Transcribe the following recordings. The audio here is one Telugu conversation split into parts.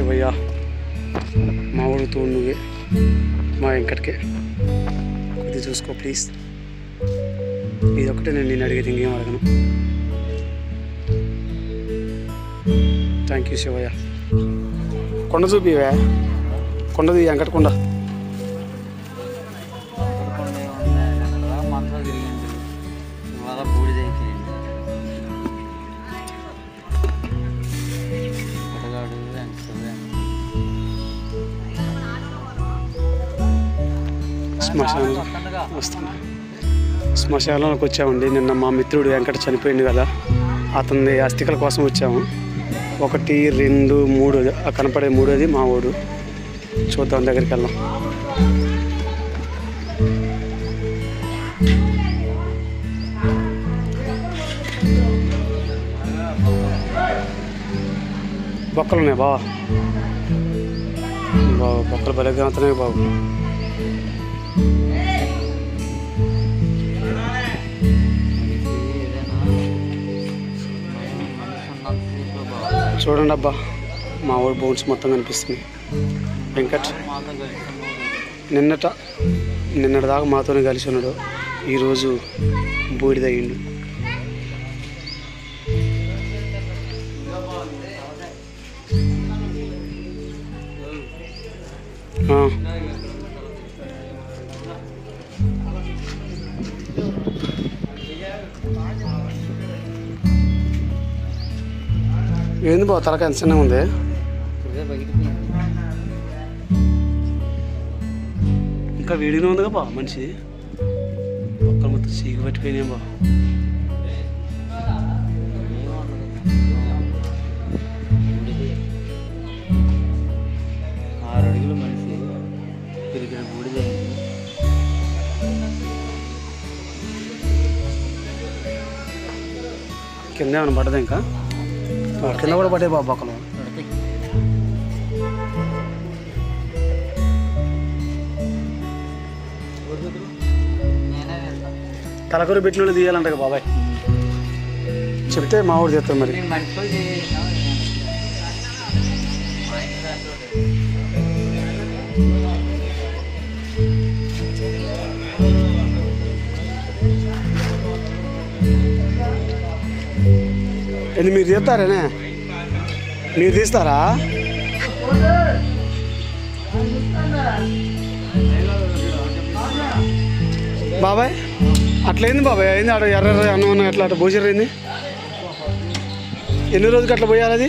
శివయ్య మా ఊరితో నువ్వే మా వెంకట్కే ఇది చూసుకో ప్లీజ్. ఇది ఒకటే నేను అడిగేది, ఇంకేం అడగను. Thank you Shivayya. కొండ చూపివే, కొండది వెంకటకొండ. శ్మశానంలోకి వచ్చామండి. నిన్న మా మిత్రుడు వెంకట చనిపోయింది కదా, అతని అస్థికల కోసం వచ్చాము. 1, 2, 3 కనపడే 3ది మా ఊడు. చూద్దాం, దగ్గరికి వెళ్దాం. బొక్కలు ఉన్నాయి బావా, బొక్కలు భలే కాతున్నాయి బాబు. చూడండి అబ్బా, మా ఊరు బోన్స్ మొత్తం కనిపిస్తుంది. వెంకట్ నిన్నటి దాకా మాతోనే కలిసి ఉన్నాడు, ఈరోజు బూడిదయ్యిండు. ఏంది బావ, తలకాయ ఎంత చిన్నగా ఉంది. ఇంకా వేడిగా ఉందిగా బా మనిషి. ఒక్కరు మొత్తం చీకు పట్టిపోయినాయి బా. కింద ఏమైనా పడ్డదా? ఇంకా కింద కూడా పడ్డాయి బాబు బొక్కలు. తలకూర పెట్టిన వాళ్ళు తీయాలంట బాబాయ్, చెప్తే మా ఊరు చేస్తాం. మరి ఇది మీరు తీస్తారేనే? మీరు తీస్తారా బాబాయ్? అట్లయింది బాబాయ్, అయింది. అక్కడ ఎర్ర అన్నం ఎట్లా అట్లా భోజరైంది. ఎన్ని రోజులకి అట్లా పోయాలి? అది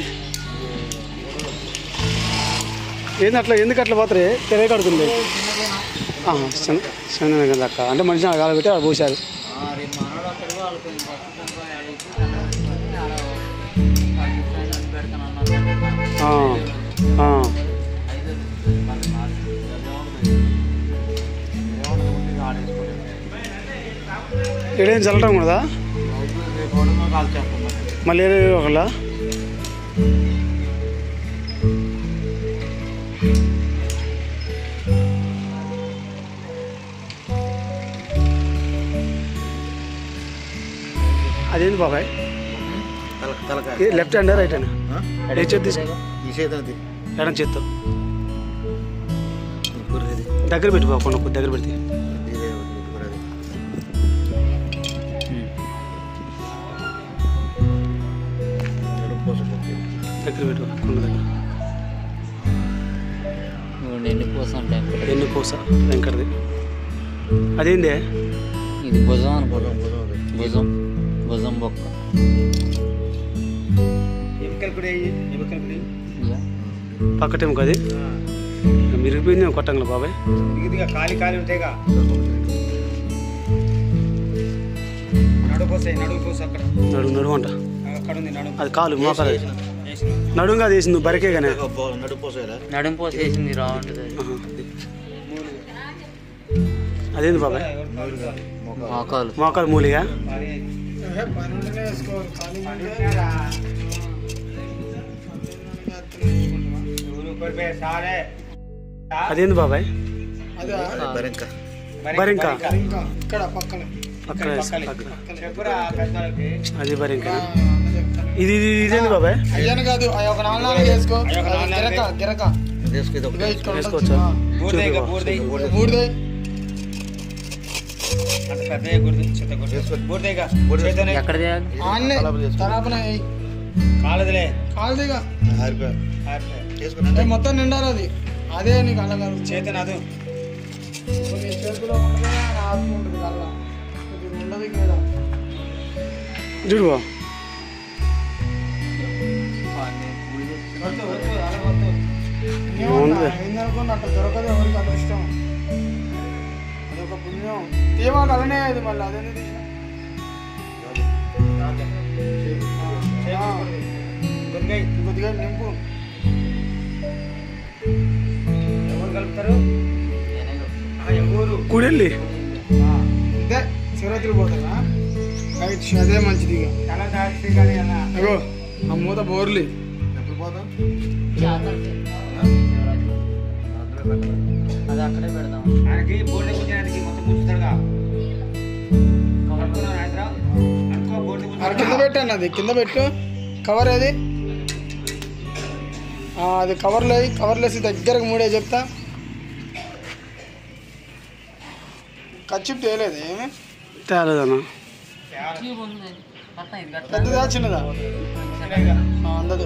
ఏంది అట్లా, ఎందుకు అట్లా పోతారు? తెరగడుతుంది చిన్న కదా అక్క, అంటే మనిషిని అడగాల పెట్టి అక్కడ పోసారు. ఇక్కడేం చల్లటం కూడా మళ్ళీ ఒకళ్ళ అదేంటి బాబాయ్? Left hand right hand? ఏ చేతి తీసుకో, ఎడం చేత్తో దగ్గర పెట్టి బాబు, కొండ దగ్గర పెడితే దగ్గర పెట్టు. కొండ దగ్గర ఎన్ని పూస వెంకటది. అదేంటి? ఇది భుజం అనుకుంటాం, భుజం భుజం బొక్క. పక్కటేమో అది మిరిగిపోయింది కొట్టంగా బాబాయ్. ఖాళీ ఖాళీ ఉంటాయిగా, నడుము అంట. అది కాలు మోకాలు, నడుము కాదు వేసింది బరికే కానీ. నడుము పోసి వేసింది రావుంటుంది. అదేంది బాబాయ్? మోకాలు మోకాలు మూలిగా. అదేంది బాబాయ్? బరింక పక్కన అది బరింక. ఇది ఇదేంది బాబాయ్? అయ్యాను కాదు, అవి ఒక 4 వేసుకో. గిరక వేసుకోవచ్చా? బూడిదే ఎక్కడ చేయాలి? ఆన్నే తలాపన కాలదులే కాలుదిగా మొత్తం నిండాలి. అది అదే నీకు అల్లగారు చేతన అది నీ చేతిలో ఉంటుంది, ఆయన ఆత్మ ఉంటుంది. కళ్ళ ఇది ఉండదు కదా. చూడు బా. ఏందనుకోండి అట్లా దొరకదు ఎవరికి అంత ఇష్టం. అదొక పుణ్యం. తీయమాట అలానే అది మళ్ళీ అదే కొద్దిగా నింపు. ఎవరు కలుపుతారు? ఎవరు కూడెళ్ళి ఇదే శివరాత్రి పోతారా? అదే మంచిది. ఇక చాలా జాగ్రత్త కానీ అన్న అగో ఆ మూత బోర్లి. అది అక్కడే పెడదాం. ఆయనకి బోర్డు కూర్చోడానికి మొత్తం కూర్చుతాడుగా అనుకో బోర్డు అది కింద పెట్టండి. అది కింద పెట్టు. కవర్ అది అది కవర్లో వేసి దగ్గరకు మూడే చెప్తా. ఖర్చు తేలేదు ఏమి తేలేదన్నా. పెద్దదా చిన్నదా? అందదు.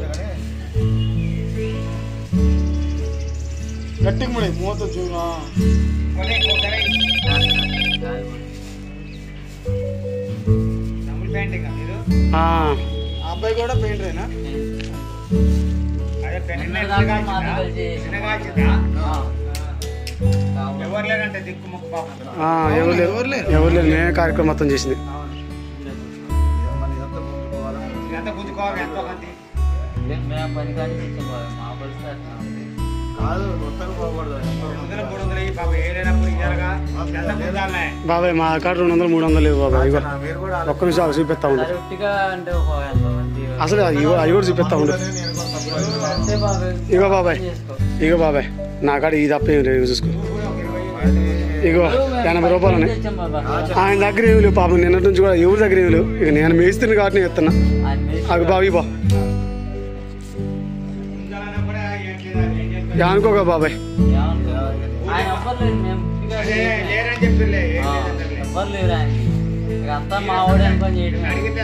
గట్టికి ముడి మూత చూనా. పెయింటింగ్ మీరు ఆ, ఆ అబ్బాయి కూడా పెయింటరేనా? అదే చిన్నగా ఎవరు లేదంటే దిక్కు ముక్కు పాపం ఎవరు లేరు. మేమే కార్యక్రమం మొత్తం చేసింది. ఇదంతా గుంజుకోవాలి ఎంతో మంది మేము పని కానీ తెచ్చుకోవాలి. మా పరిస్థితి అట్లా ఉంది. బాబాయ్ మా కాడ 200-300 లేవు బాబాయ్. ఇగో ఒక్క నిమిషం చూపిస్తా ఉండు. ఉట్టిగా అంటే ఎంతమంది అసలు అవి కూడా చూపిస్తా ఉండు. అంతే బాబాయ్. ఇగో బాబాయ్ నా కాడ ఈ తప్ప ఏం లేదు. చూసుకో ఇగో 80 రూపాయలని. తెచ్చాం బాబా. ఆయన దగ్గర ఏమి లేవు పాపం. నిన్నటి నుంచి కూడా ఎవరి దగ్గర ఏమి లేవు. ఇక నేను మేస్తుంది కాబట్టి నేను ఎత్తున్నా. అవి బావి బా అనుకోగా బాబాయ్. ఆయన ఎవ్వరు లేరు. మేము ఉట్టిగా లేరని చెప్పిలే ఎవ్వరు లేరు ఆయనకి. ఇక అంతా మా వాడే అనుకొని చేయడం. అడిగితే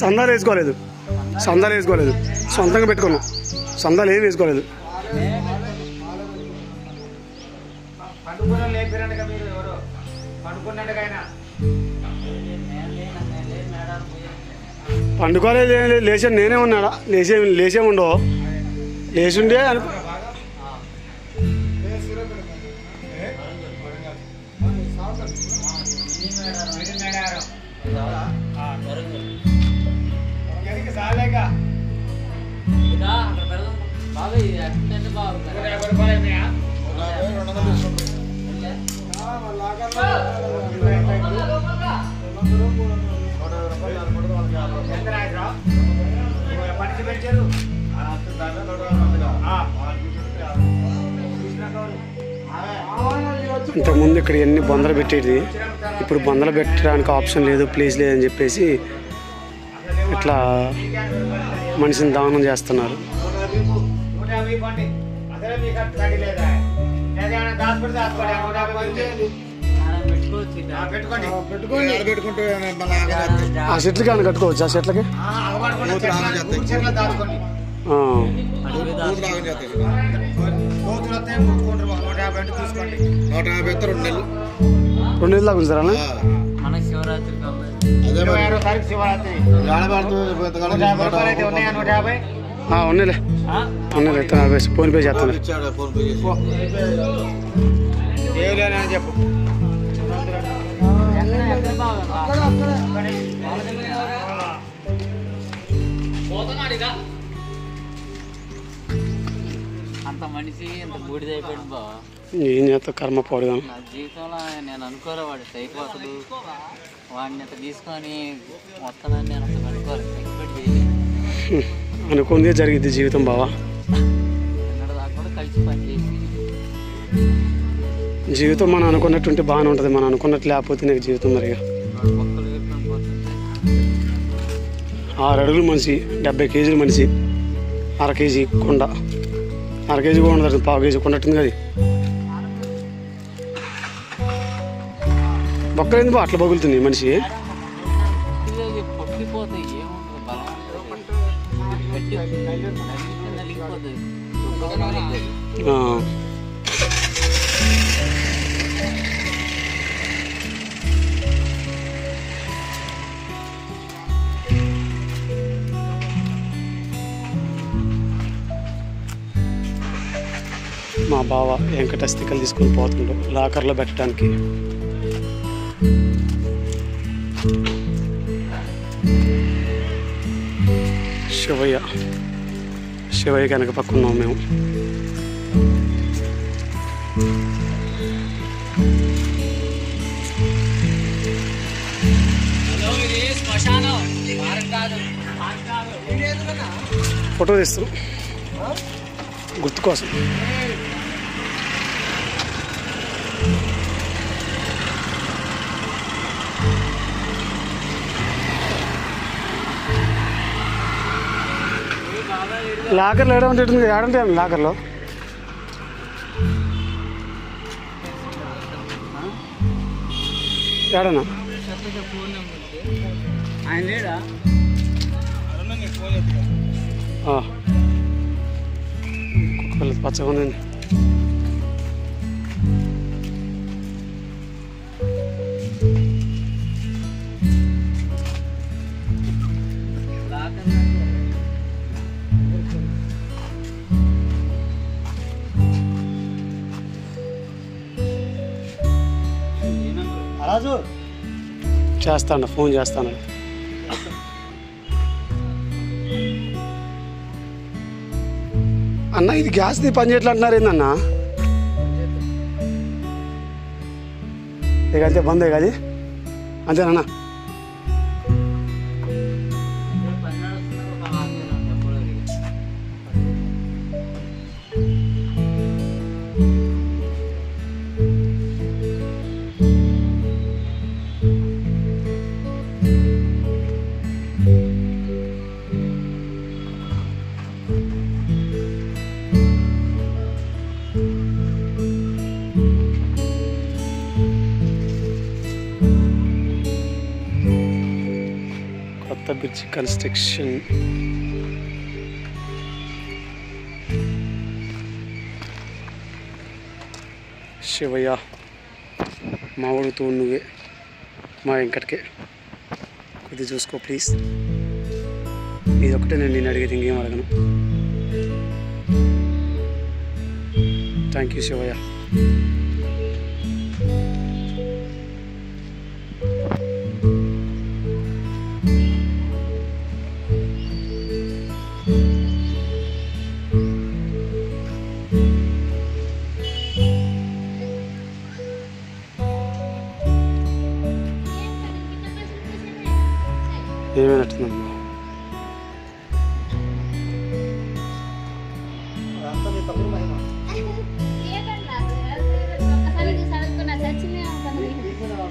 సందాలు వేసుకోలేదు. సొంతంగా పెట్టుకున్నాం. సందాలు ఏం వేసుకోలేదు. పండుకున్న లేపిరండగా మీరు ఎవరు పండుకున్నట్టుగా ఆయన పండుకోలేదు. ఏం లేదు. లేచాను నేనే ఉన్నాడా. లేచేముండో లేచుండే అనుకో. సాలేగా బాబాయ్ అంటే బాబు 50 రూపాయలు అయినాయా? పనికి పెంచారు ఇంతకుముందు ఇక్కడ ఎన్ని బొందలు పెట్టేది. ఇప్పుడు బొందలు పెట్టడానికి ఆప్షన్ లేదు, ప్లేస్ లేదని చెప్పేసి ఇట్లా మనిషిని దానం చేస్తున్నారు. 150 పండి అసలే మీకు తడి లేదా దాచిపెడితే పెట్టుకోండి. ఆ చెట్లకి అని కట్టుకోవచ్చు. ఆ చెట్లకి దాచుకోండి కోతులు వస్తాయి ముట్టుకుంటారు. 150 తీసుకోండి. 150 2 నెలలు 2 నెలలు దాకా ఉంచారా? మనకి శివరాత్రి 26వ తారీఖు శివరాత్రి 150 రూపాయలు అయితే ఉన్నాయా? 150 ఉన్నలే ఫోన్ పే చేస్తాను. ఏలేని చెప్పు. అంత మనిషి అంత బూడిద అయిపోయాడు బా. ఏం చేస్తా కర్మ పోడుగా. నా జీవితంలో నేను అనుకోలే వాడు సైకోతుడు. వాడిని అంత తీసుకొని వస్తానని నేను అసలు అనుకోలేదు. ఎక్స్పెక్ట్ చేయలేదు. అనుకుందే జరిగింది జీవితం బావా. నిన్నటి దాకా కూడా కలిసి పనిచేసి జీవితం మనం అనుకున్నట్టుంటే బాగానే ఉంటుంది. మనం అనుకున్నట్టు లేకపోతే నీకు జీవితం మరి. మొక్కలు వేసుకొని పోతుంటే 6 అడుగులు మనిషి, 70 కేజీలు మనిషి, 1/2 కేజీ కొండ, 1/2 కేజీ కూడా ఉండదు, 1/4 కేజీ కొండట్టుంది అది. బొక్కలు ఎందుకు అట్లా పగులుతుంది మనిషి? పొక్కిపోతాయి, ఏముంటుంది బలం గట్టి నలిగిపోతుంది. మా బావ వెంకట అస్థికలు తీసుకొని పోతుండు లాకర్లో పెట్టడానికి. శివయ్య కనుక పక్కున్నాం మేము. ఫోటో తీస్తాం గుర్తు కోసం. లాకర్లో ఏడంటే ఏడంటే లాకర్లో ఏడన్నా ఆయన లేడా? కుక్క పచ్చగా ఉందండి. చేస్తాను, ఫోన్ చేస్తాను. అన్న ఇది గ్యాస్ది పని చేయట్లా అంటున్నారు ఏందన్నా? ఇక అంతే బంద్ కాదు అంతేనన్నా? కొత్త బ్రిడ్జ్ కన్స్ట్రక్షన్. శివయ్య మా ఊరుతో నువ్వే మా వెంకట్కే కొద్దిగా చూసుకో ప్లీజ్. ఇది ఒకటే నేను అడిగేది, ఇంకేం అడగను. Thank you Shivayya. ఏమైనట్టుందమ్మా?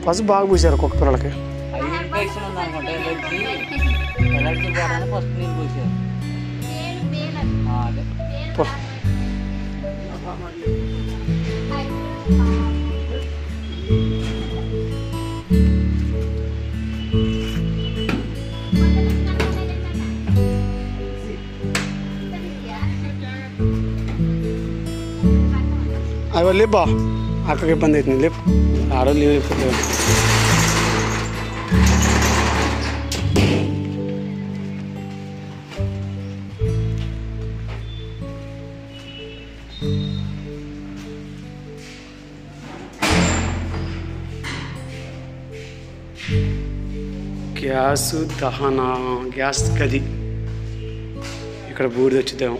పసుపు బాగా పూసారు కుక్క పిల్లలకి. ఇన్ఫెక్షన్ ఉంది అనుకుంటా, ఎలర్జీ పోవడానికి ఫస్ట్ నీళ్ళు పూసారు. అవి లేపా, అక్కడికి ఇబ్బంది అవుతుంది. లేపు ఆడవాళ్ళు లీవ్ అయిపోతుంది. గ్యాస్ దహన, గ్యాస్ గది. ఇక్కడ బూడిద వచ్చిద్దాం.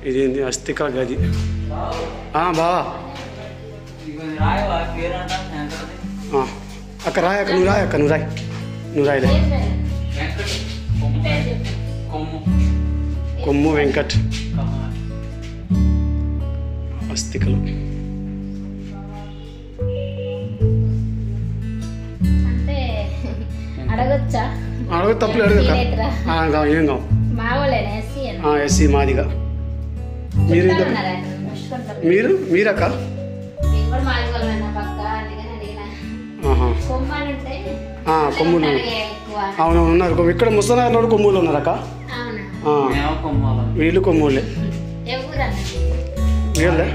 ఇదేంటి అస్థిక గది. బావా అక్క రాయి, అక్క నువ్వు రాయి, అక్క నువ్వు రాయి, నువ్వు రాయిలే. కొమ్ము వెంకట్ అస్థికలు. అడగొచ్చు అడగ తప్పులు అడగక ఏం కావు ఎస్సీ మాదిగా మీరు మీరక్క కొమ్ములు అవునవును ఉన్నారు ఇక్కడ ముస్తనగర్లో కొమ్ములు ఉన్నారక్క వీళ్ళు కొమ్ములే వీళ్ళే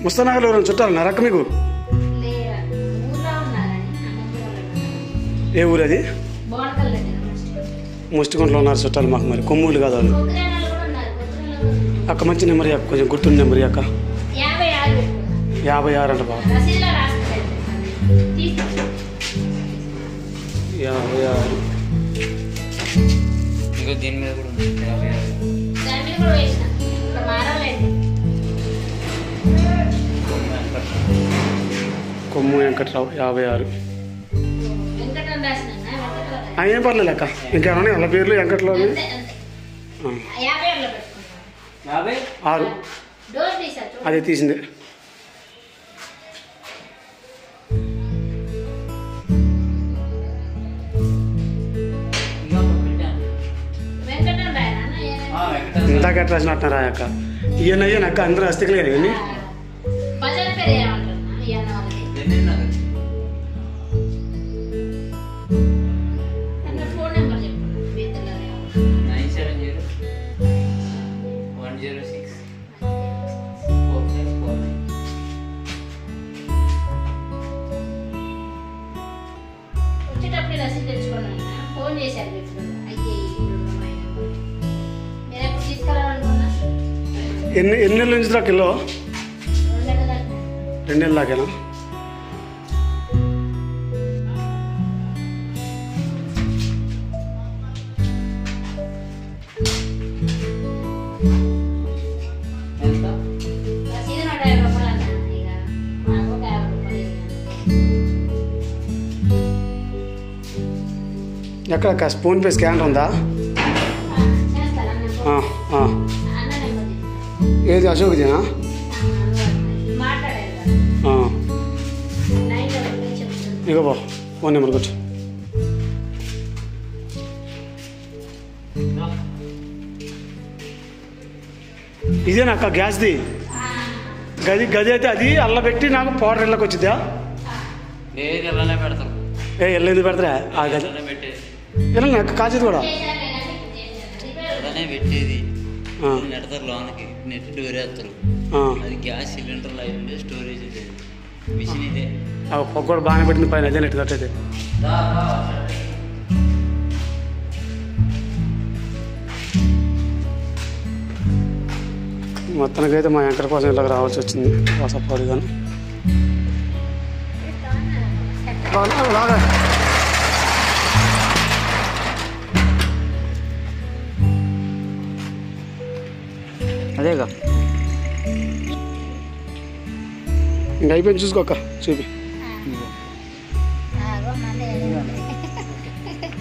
ముస్తనగర్లో చుట్టాలన్నారా అక్క మీకు ఏ ఊరు అది ముష్టిగుంటలో ఉన్నారు చుట్టాలు మాకు మరి కొమ్ములు కాదు వాళ్ళు అక్క మంచి నెంబర్ అక్క కొంచెం గుర్తున్న నెంబర్ అక్క 56 అంట బాబు 56 దీని మీద కూడా ఉంది 56 కొమ్ము వెంకట్రావు 56 ఏం పర్లేదు అక్క ఇంకేమన్నా వాళ్ళ పేర్లు వెంకట్లో 6 అదే తీసింది ఇందాక ఎట్లా రాసినట్టు రాయక్క ఈయన అయ్యానక్క అందరూ అస్థికలేదు కానీ ఎన్ని నెలల నుంచి దాకా కిలో 2 నెలల దాకేనా ఎక్కడ ఫోన్పే స్కానర్ ఉందా ఏది అశోక్దేనా ఇగో బా ఫోన్ నెంబర్ కొట్టు ఇదేనా అక్క గ్యాస్ది గది అయితే అది అల్ల పెట్టి నాకు పౌడర్ ఇళ్ళకి వచ్చిద్దా ఎల్లది పెడతారా ఆ గది ఇలా కాచేది కూడా పెట్టేది నెడతారు లోనకి నెట్ డోర్ వేస్తారు అది గ్యాస్ సిలిండర్లో అయింది స్టోరేజ్ మిషన్ ఇదే పొగ బాగానే పెట్టింది పైన అదే నెట్ కట్టేది మొత్తానికైతే మా వెంకట కోసం ఇలాగ రావాల్సి వచ్చింది వాసపాడు కానీ అదేగా ఇంకా అయిపోయింది చూసుకోక చూపి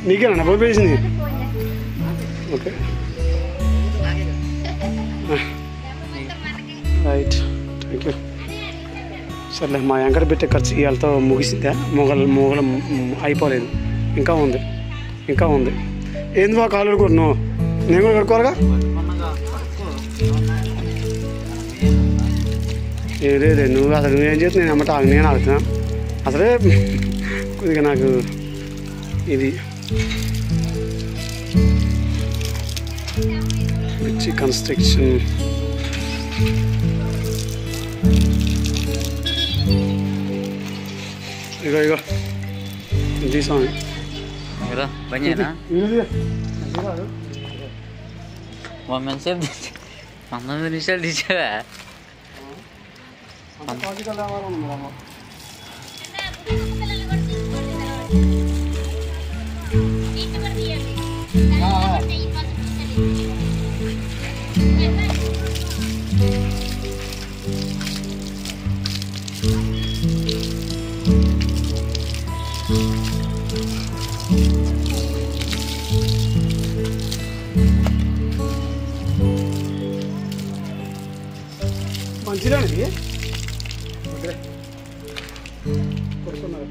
నీకేనా పోయింది ఓకే రైట్ థ్యాంక్ యూ సర్లే మా వెంకట పెట్టే ఖర్చు ఇవాళతో ముగిసిందా మొగలు అయిపోలేదు ఇంకా ఉంది ఏంది బా కాలు కూడా నువ్వు నేను కూడా కడుకోవాలిగా లేదు నువ్వు అసలు నువ్వేం చేస్తే నేను అమ్మట నేను ఆగుతున్నా అసలే కొద్దిగా నాకు ఇది పిచ్చి కన్స్ట్రక్షన్ ఇగో తీసాను బంజేనా 19 నిమిషాలు తీసావా మంచిగా కొడుకున్నారు.